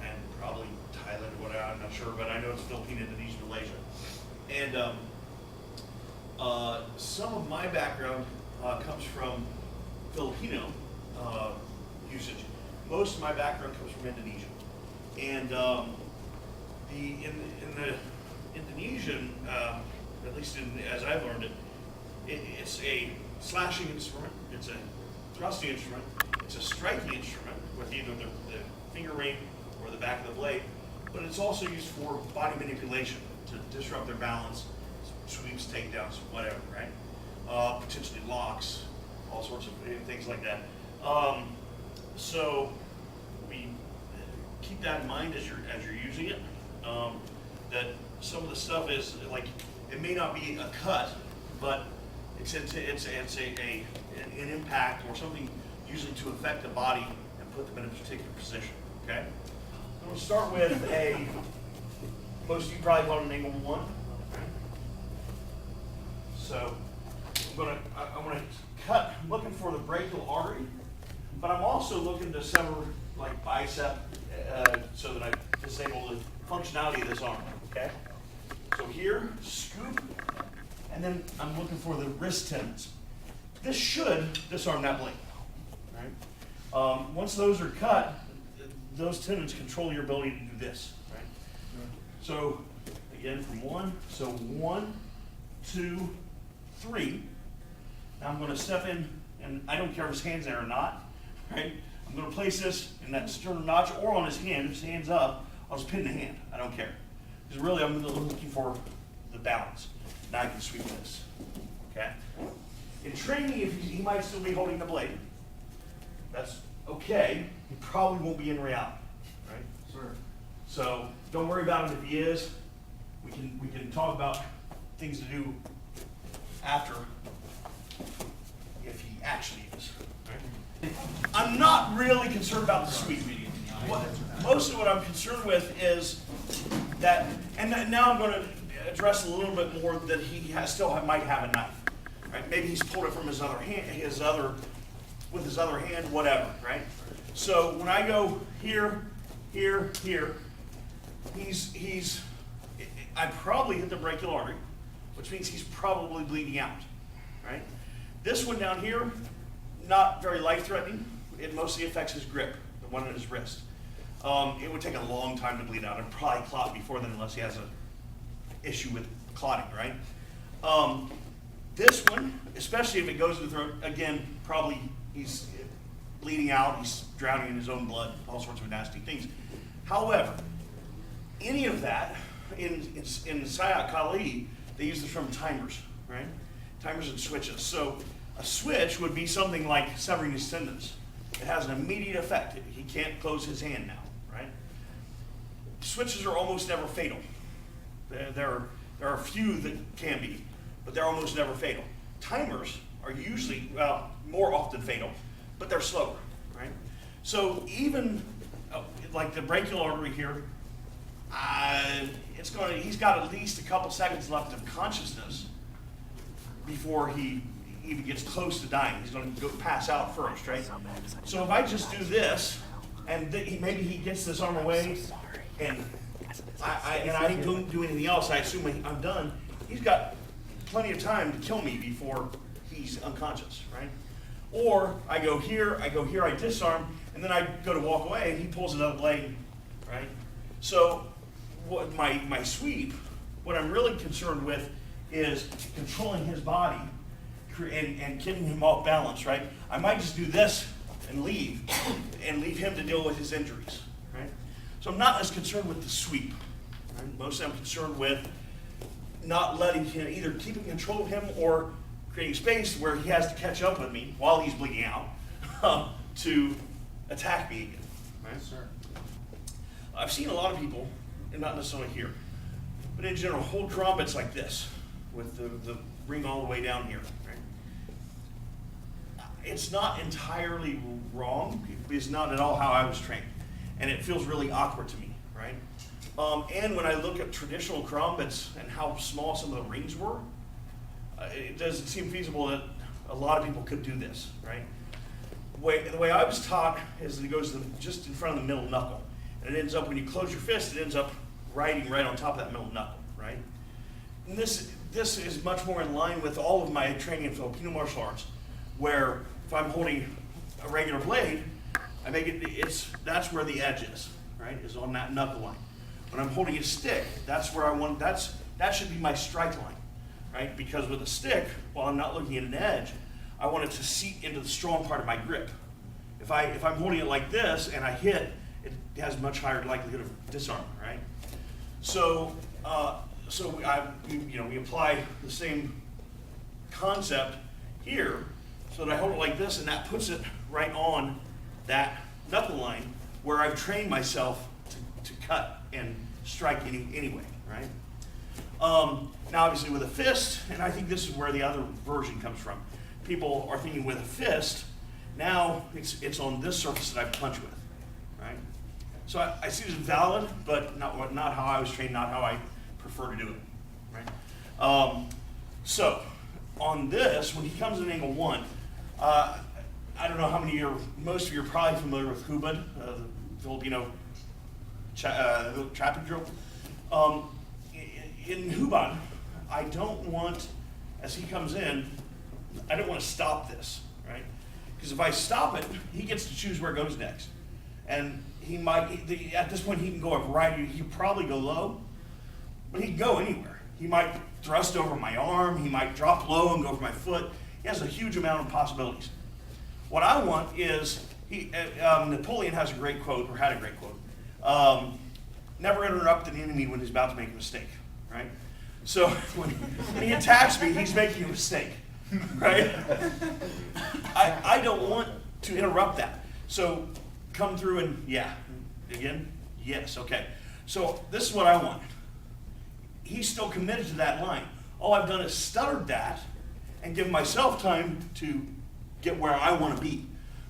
and probably Thailand or whatever, I'm not sure, but I know it's Philippine, Indonesia, Malaysia. And some of my background comes from Filipino usage. Most of my background comes from Indonesia. And in the Indonesian, at least as I've learned it, it's a slashing instrument, it's a thrusting instrument, it's a striking instrument with either the finger ring or the back of the blade, but it's also used for body manipulation to disrupt their balance, sweeps, takedowns, whatever, right? Potentially locks, all sorts of things like that. So we keep that in mind as you're using it. That some of the stuff is like, it may not be a cut, but it's an impact or something usually to affect the body and put them in a particular position. Okay. I'm going to start with most of you probably call it an angle 1. Okay. So I'm going to cut. I'm looking for the brachial artery, but I'm also looking to sever like bicep so that I disable the functionality of this arm. Okay. So here, scoop, and then I'm looking for the wrist tendons. This should disarm that blade. Right. Once those are cut, those tendons control your ability to do this. Right. So again, from 1. So 1, 2, 3. Now I'm going to step in, and I don't care if his hand's there or not. Right. I'm going to place this in that sternum notch or on his hand. If his hand's up, I'll just pin the hand. I don't care. Because really, I'm looking for the balance. Now I can sweep this. Okay. In training, if he might still be holding the blade. That's okay. He probably won't be in reality, right? Sure. So don't worry about him if he is. We can talk about things to do after if he actually is. Right? I'm not really concerned about the sweep. Most of what I'm concerned with is that, and now I'm going to address a little bit more that he might have a knife. Right? Maybe he's pulled it from his other hand, with his other hand, whatever, right? So when I go here, here, here, I probably hit the brachial artery, which means he's probably bleeding out, right? This one down here, not very life-threatening. It mostly affects his grip, the one on his wrist. It would take a long time to bleed out and probably clot before then unless he has an issue with clotting, right? This one, especially if it goes to the throat, again, probably he's bleeding out, he's drowning in his own blood, all sorts of nasty things. However, any of that, in Sayat Kali, they use the term timers, right? Timers and switches. So a switch would be something like severing his tendons. It has an immediate effect. He can't close his hand now, right? Switches are almost never fatal. There are a few that can be, but they're almost never fatal. Timers are usually, well, more often fatal, but they're slower, right? So even like the brachial artery here, he's got at least a couple seconds left of consciousness before he even gets close to dying. He's going to go pass out first, right? So if I just do this, and maybe he gets this arm away, and I don't do anything else, I assume I'm done, he's got plenty of time to kill me before he's unconscious, right? Or I go here, I disarm, and then I go to walk away, and he pulls another blade, right? So what my sweep, what I'm really concerned with is controlling his body and getting him off balance, right? I might just do this and leave him to deal with his injuries, right? So I'm not as concerned with the sweep. Right? Mostly I'm concerned with not letting him, either keeping control of him or creating space where he has to catch up with me while he's bleeding out to attack me again, right? Sir. I've seen a lot of people, and not necessarily here, but in general, hold karambits like this with the ring all the way down here, right? It's not entirely wrong. It's not at all how I was trained. And it feels really awkward to me, right? And when I look at traditional karambits and how small some of the rings were, it doesn't seem feasible that a lot of people could do this, right? The way I was taught is that it goes just in front of the middle knuckle. And it ends up, when you close your fist, it ends up riding right on top of that middle knuckle, right? And this is much more in line with all of my training in Filipino martial arts, where if I'm holding a regular blade, I make it, that's where the edge is, right? Is on that knuckle line. When I'm holding a stick, that's where I want, that should be my strike line, right? Because with a stick, while I'm not looking at an edge, I want it to seat into the strong part of my grip. If I'm holding it like this and I hit, it has much higher likelihood of disarm, right? So, we apply the same concept here, so that I hold it like this, and that puts it right on that knuckle line where I've trained myself to cut and strike anyway, right? Now, obviously, with a fist, and I think this is where the other version comes from. People are thinking with a fist, now it's on this surface that I punch with, right? So I see it as valid, but not how I was trained, not how I prefer to do it, right? So on this, when he comes in angle 1, I don't know how many most of you are probably familiar with hubad, the Filipino traffic drill. In hubad, I don't want, as he comes in, I don't want to stop this, right? Because if I stop it, he gets to choose where it goes next. And he might, at this point, he can go up right, he can probably go low, but he can go anywhere. He might thrust over my arm, he might drop low and go over my foot. He has a huge amount of possibilities. What I want is, Napoleon has a great quote, or had a great quote, never interrupt an enemy when he's about to make a mistake, right? So when he attacks me, he's making a mistake, right? I don't want to interrupt that. So come through and, yeah, again, yes, okay. So this is what I want. He's still committed to that line. All I've done is stuttered that and given myself time to get where I want to be,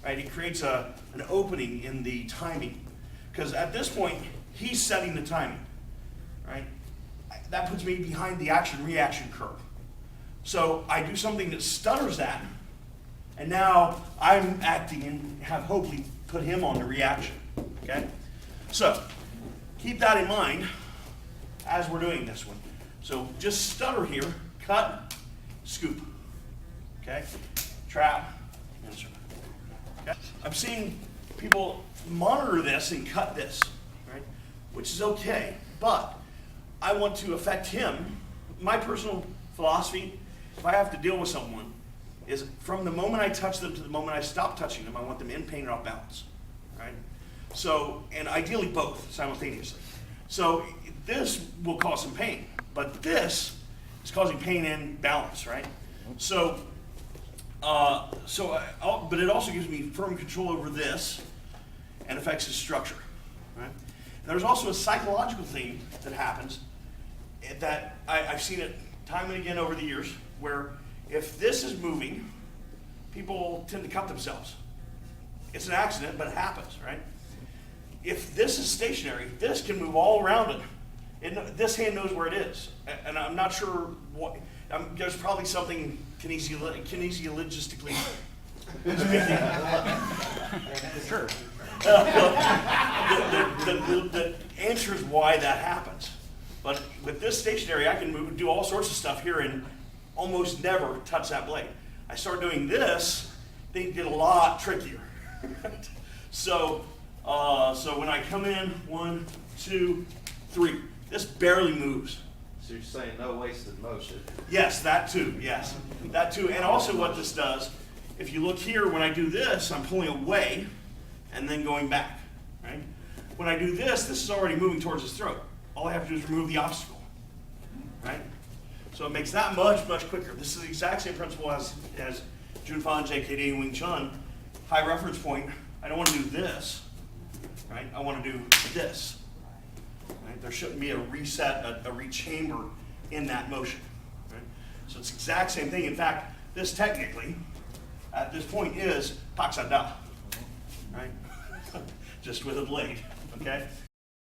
right? It creates an opening in the timing. Because at this point, he's setting the timing, right? That puts me behind the action-reaction curve. So I do something that stutters that, and now I'm acting and have hopefully put him on the reaction, okay? So keep that in mind as we're doing this one. So just stutter here, cut, scoop, okay? Trap, insert, okay? I'm seeing people monitor this and cut this, right? Which is okay, but I want to affect him. My personal philosophy, if I have to deal with someone, is from the moment I touch them to the moment I stop touching them, I want them in pain and off balance, right? So, and ideally both simultaneously. So this will cause some pain, but this is causing pain and balance, right? So, but it also gives me firm control over this and affects his structure, right? And there's also a psychological thing that happens that I've seen it time and again over the years, where if this is moving, people tend to cut themselves. It's an accident, but it happens, right? If this is stationary, this can move all around it. This hand knows where it is. And I'm not sure what, there's probably something kinesiologistically speaking. Sure. The answer is why that happens. But with this stationary, I can do all sorts of stuff here and almost never touch that blade. I start doing this, things get a lot trickier. So when I come in, 1, 2, 3, this barely moves. So you're saying no wasted motion? Yes, that too, yes. That too, and also what this does, if you look here, when I do this, I'm pulling away and then going back, right? When I do this, this is already moving towards his throat. All I have to do is remove the obstacle, right? So it makes that much, much quicker. This is the exact same principle as Jun Fan, JKD, and Wing Chun. High reference point, I don't want to do this, right? I want to do this, right? There shouldn't be a reset, a rechamber in that motion, right? So it's the exact same thing. In fact, this technically, at this point, is paksada, right? Just with a blade, okay?